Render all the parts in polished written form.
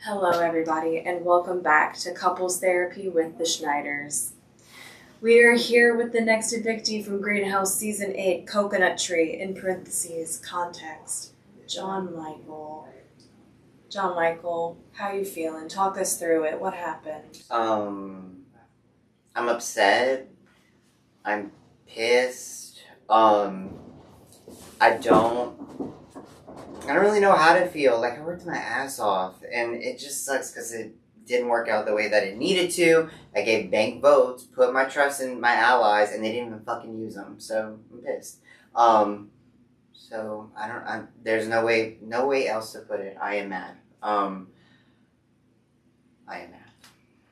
Hello, everybody, and welcome back to Couples Therapy with the Schneiders. We are here with the next evictee from Greenhouse Season 8, Coconut Tree, in parentheses, context, John Michael. John Michael, how you feeling? Talk us through it. What happened? I'm upset. I'm pissed. I don't really know how to feel. Like, I worked my ass off, and it just sucks because it didn't work out the way that it needed to. I gave bank votes, put my trust in my allies, and they didn't even fucking use them. So I'm pissed. So there's no way else to put it. I am mad. I am mad.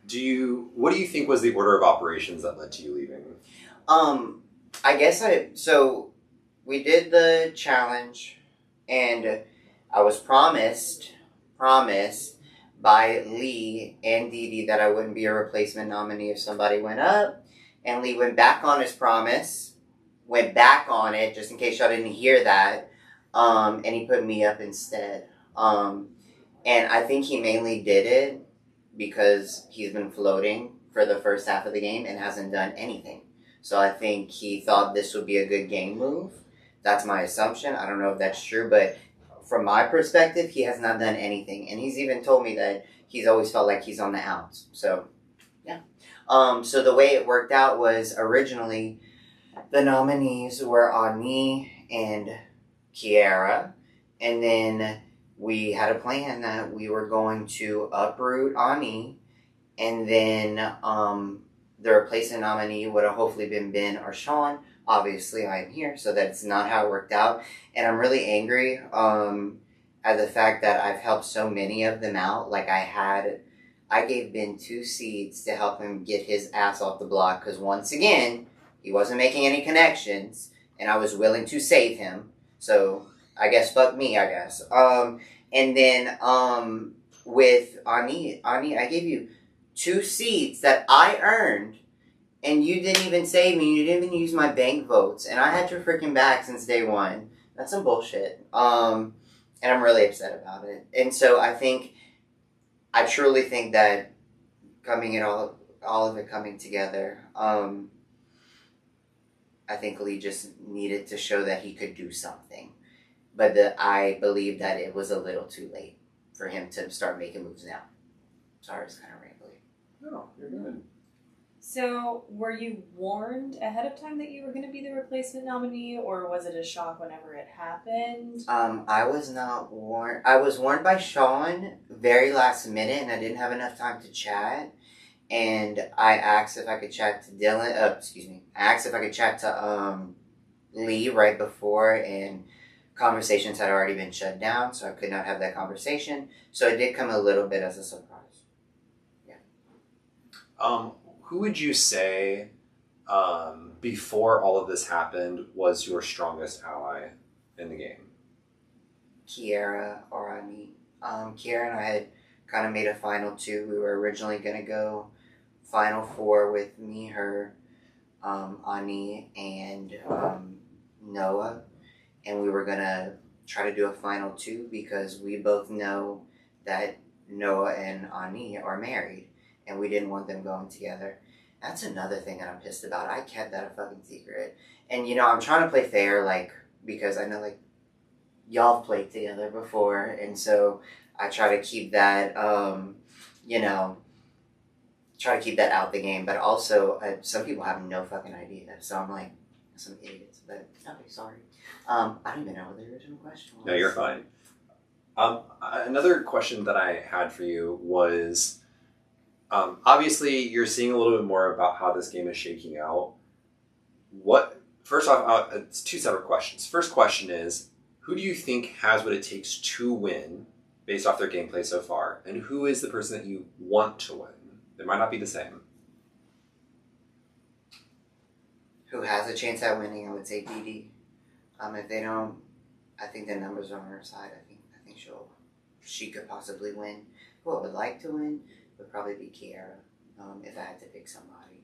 What do you think was the order of operations that led to you leaving? So we did the challenge, and I was promised by Lee and Dee Dee that I wouldn't be a replacement nominee if somebody went up, and Lee went back on his promise, went back on it, just in case y'all didn't hear that, and he put me up instead. And I think he mainly did it because he's been floating for the first half of the game and hasn't done anything. So I think he thought this would be a good game move. That's my assumption. I don't know if that's true, but from my perspective, he has not done anything. And he's even told me that he's always felt like he's on the outs. So, yeah. So the way it worked out was originally the nominees were Ani and Kiara. And then we had a plan that we were going to uproot Ani, and then the replacement nominee would have hopefully been Ben or Sean. Obviously, I am here, so that's not how it worked out. And I'm really angry at the fact that I've helped so many of them out. Like, I gave Ben 2 seats to help him get his ass off the block, because once again, he wasn't making any connections, and I was willing to save him. So, I guess fuck me, I guess. And then with Ani, I gave you 2 seats that I earned, and you didn't even save me. You didn't even use my bank votes, and I had your freaking back since day one. That's some bullshit. And I'm really upset about it. And so I truly think that all of it coming together, I think Lee just needed to show that he could do something. But I believe that it was a little too late for him to start making moves now. Sorry, it's kind of rambly. No, you're good. So, were you warned ahead of time that you were going to be the replacement nominee, or was it a shock whenever it happened? I was not warned. I was warned by Sean very last minute, and I didn't have enough time to chat. And I asked if I could chat to Dylan. I asked if I could chat to Lee right before, and conversations had already been shut down, so I could not have that conversation. So it did come a little bit as a surprise. Yeah. Who would you say, before all of this happened, was your strongest ally in the game? Kiara or Ani. Kiara and I had kind of made a final 2. We were originally going to go final 4 with me, her, Ani, and Noah. And we were going to try to do a final 2 because we both know that Noah and Ani are married, and we didn't want them going together. That's another thing that I'm pissed about. I kept that a fucking secret. And, I'm trying to play fair, because I know, y'all have played together before, and so I try to keep that, try to keep that out the game. But also, some people have no fucking idea. So I'm like, some idiots. But, okay, sorry. I don't even know what the original question was. No, you're fine. Another question that I had for you was, obviously you're seeing a little bit more about how this game is shaking out. First off, it's 2 separate questions. First question is, who do you think has what it takes to win based off their gameplay so far? And who is the person that you want to win? They might not be the same. Who has a chance at winning? I would say Dee Dee. If they don't, I think the numbers are on her side. I think she could possibly win. Who I would like to win would probably be Kiara, if I had to pick somebody.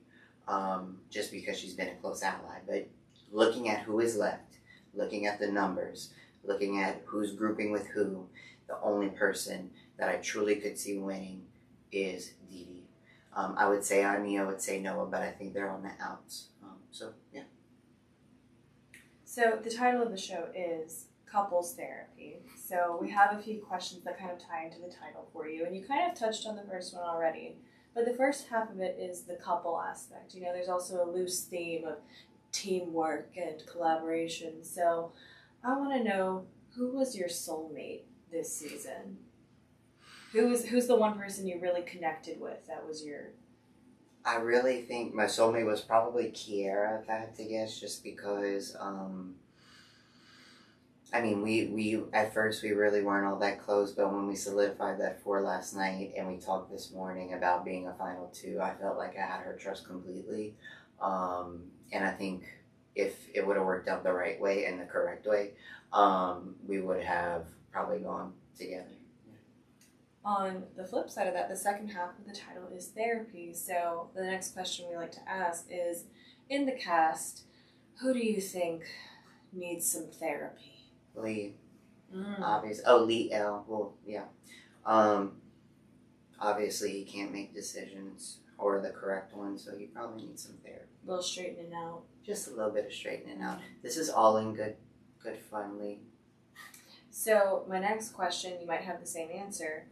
Just because she's been a close ally. But looking at who is left, looking at the numbers, looking at who's grouping with who, the only person that I truly could see winning is Dee Dee. I would say Ania, I would say Noah, but I think they're on the outs. So, yeah. So the title of the show is Couples Therapy. So we have a few questions that kind of tie into the title for you. And you kind of touched on the first one already. But the first half of it is the couple aspect. You know, there's also a loose theme of teamwork and collaboration. So I want to know, who was your soulmate this season? Who's the one person you really connected with that was your... I really think my soulmate was probably Kiera, if I had to guess, just because, I mean, we at first we really weren't all that close, but when we solidified that 4 last night and we talked this morning about being a final 2, I felt like I had her trust completely. And I think if it would have worked out the right way and the correct way, we would have probably gone together. On the flip side of that, the second half of the title is therapy. So the next question we like to ask is, in the cast, who do you think needs some therapy? Lee. Obvious. Oh, Lee L. Well, yeah. Obviously, he can't make decisions or the correct ones, so he probably needs some therapy. A little straightening out. Just a little bit of straightening out. This is all in good fun, Lee. So my next question, you might have the same answer.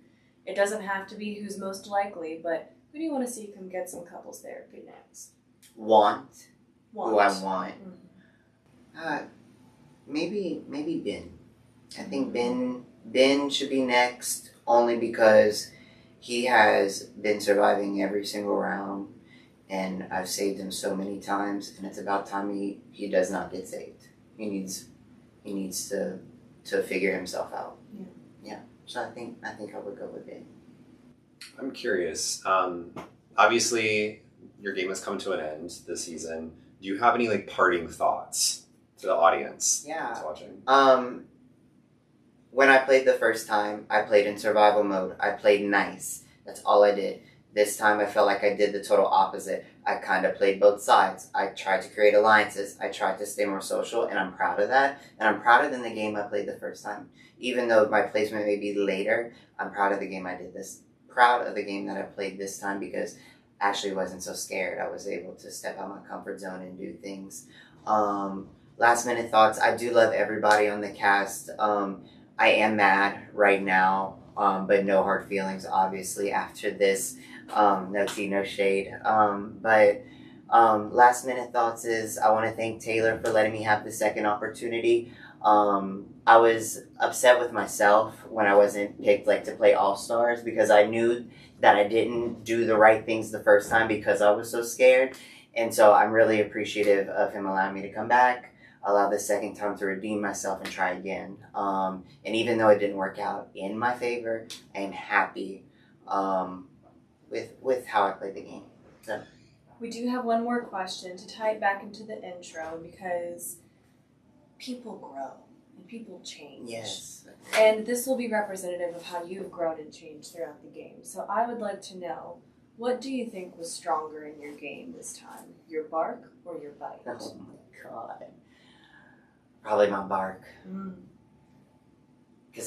It doesn't have to be who's most likely, but who do you want to see come get some couples therapy next? Who I want. Maybe Ben. I think Ben should be next, only because he has been surviving every single round, and I've saved him so many times, and it's about time he does not get saved. He needs to figure himself out. Yeah. So I think I would go with Ben. I'm curious. Obviously, your game has come to an end this season. Do you have any parting thoughts to the audience that's watching? When I played the first time, I played in survival mode. I played nice. That's all I did. This time I felt like I did the total opposite. I kind of played both sides. I tried to create alliances. I tried to stay more social, and I'm proud of that. And I'm prouder than the game I played the first time. Even though my placement may be later, I'm proud of the game I did this. Proud of the game that I played this time because I actually wasn't so scared. I was able to step out my comfort zone and do things. Last minute thoughts. I do love everybody on the cast. I am mad right now, but no hard feelings, obviously, after this. No tea, no shade. But last minute thoughts is I want to thank Taylor for letting me have the second opportunity. I was upset with myself when I wasn't picked to play All-Stars because I knew that I didn't do the right things the first time because I was so scared. And so I'm really appreciative of him allowing me to come back, allow the second time to redeem myself and try again. And even though it didn't work out in my favor, I am happy with how I played the game. So. We do have one more question to tie it back into the intro because people grow and people change. Yes. And this will be representative of how you've grown and changed throughout the game. So I would like to know, what do you think was stronger in your game this time? Your bark or your bite? Oh my God. Probably my bark. Because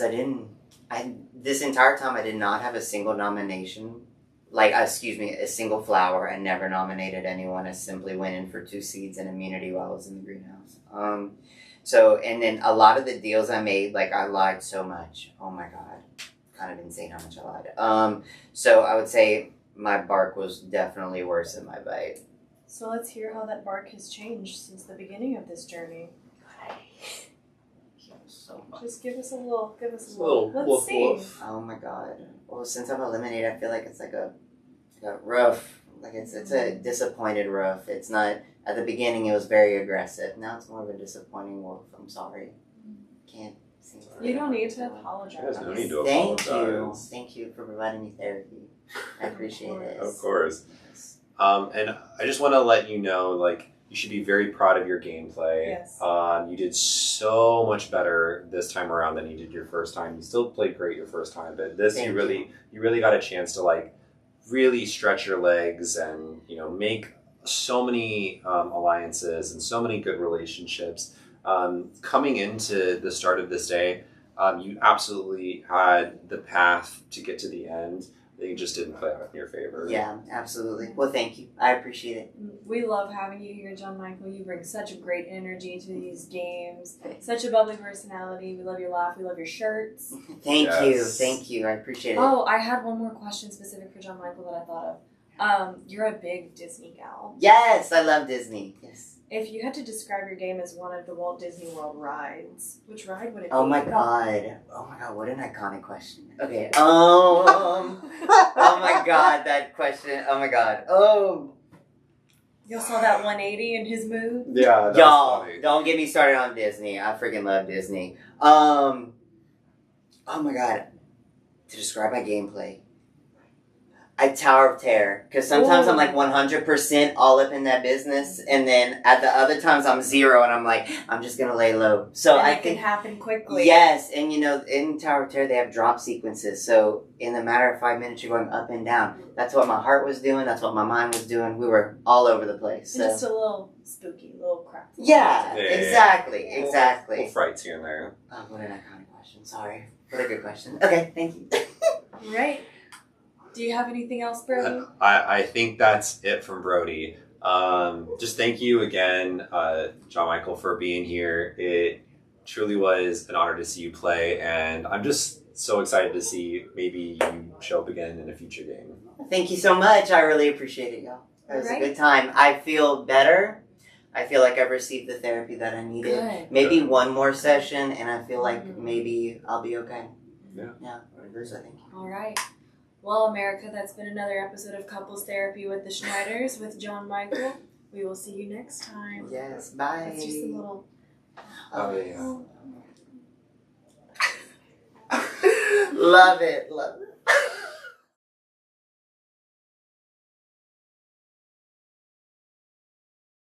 this entire time I did not have a single nomination. A single flower. I never nominated anyone. I simply went in for 2 seeds and immunity while I was in the greenhouse. And then a lot of the deals I made, I lied so much. Oh my God. Kind of insane how much I lied. So I would say my bark was definitely worse than my bite. So let's hear how that bark has changed since the beginning of this journey. So much. Just give us a little. Let's woof, see. woof. Oh my God. Well, since I'm eliminated, I feel like it's like a rough. It's a disappointed rough. It's not. At the beginning, it was very aggressive. Now it's more of a disappointing wolf. I'm sorry. Can't. You don't need to apologize. There's no need to Thank you. apologize. Thank you for providing me therapy. I appreciate it. Of course. And I just want to let you know, you should be very proud of your gameplay. Yes. You did so much better this time around than you did your first time. You still played great your first time, but this you really got a chance to really stretch your legs and make so many alliances and so many good relationships. Coming into the start of this day, You absolutely had the path to get to the end. They just didn't play out in your favor. Yeah, absolutely. Well, thank you. I appreciate it. We love having you here, John Michael. You bring such a great energy to these games. Such a bubbly personality. We love your laugh. We love your shirts. Thank Yes. you. Thank you. I appreciate it. Oh, I had one more question specific for John Michael that I thought of. You're a big Disney gal. Yes, I love Disney. Yes. If you had to describe your game as one of the Walt Disney World rides, which ride would it be? Oh my god. Oh my god, what an iconic question. Okay. Oh my god, that question. Oh my god. Oh. Y'all saw that 180 in his mood? Yeah, that's Y'all, funny. don't get me started on Disney. I freaking love Disney. Oh my god. To describe my gameplay. I Tower of Terror. Because sometimes I'm like 100% all up in that business. And then at the other times I'm 0 and I'm like, I'm just going to lay low. So And I it can think. happen quickly. Yes, and you know, in Tower of Terror they have drop sequences. So in a matter of 5 minutes you're going up and down. That's what my heart was doing. That's what my mind was doing. We were all over the place. And So. just a little spooky, a little crap. Yeah, Yeah. exactly, Yeah. exactly. Little frights here and there. Oh, what an iconic question. Sorry. What a good question. Okay, thank you. Right. Do you have anything else, Brody? I think that's it from Brody. Just thank you again, John Michael, for being here. It truly was an honor to see you play, and I'm just so excited to see maybe you show up again in a future game. Thank you so much. I really appreciate it, y'all. It was Alright. a good time. I feel better. I feel like I've received the therapy that I needed. Good. Maybe one more session, and I feel like maybe I'll be okay. Yeah. Yeah, so thank you. All right. Well, America, that's been another episode of Couples Therapy with the Schneiders with John Michael. We will see you next time. Yes, bye. Let's do some little. Oh, yeah. Love it, love it.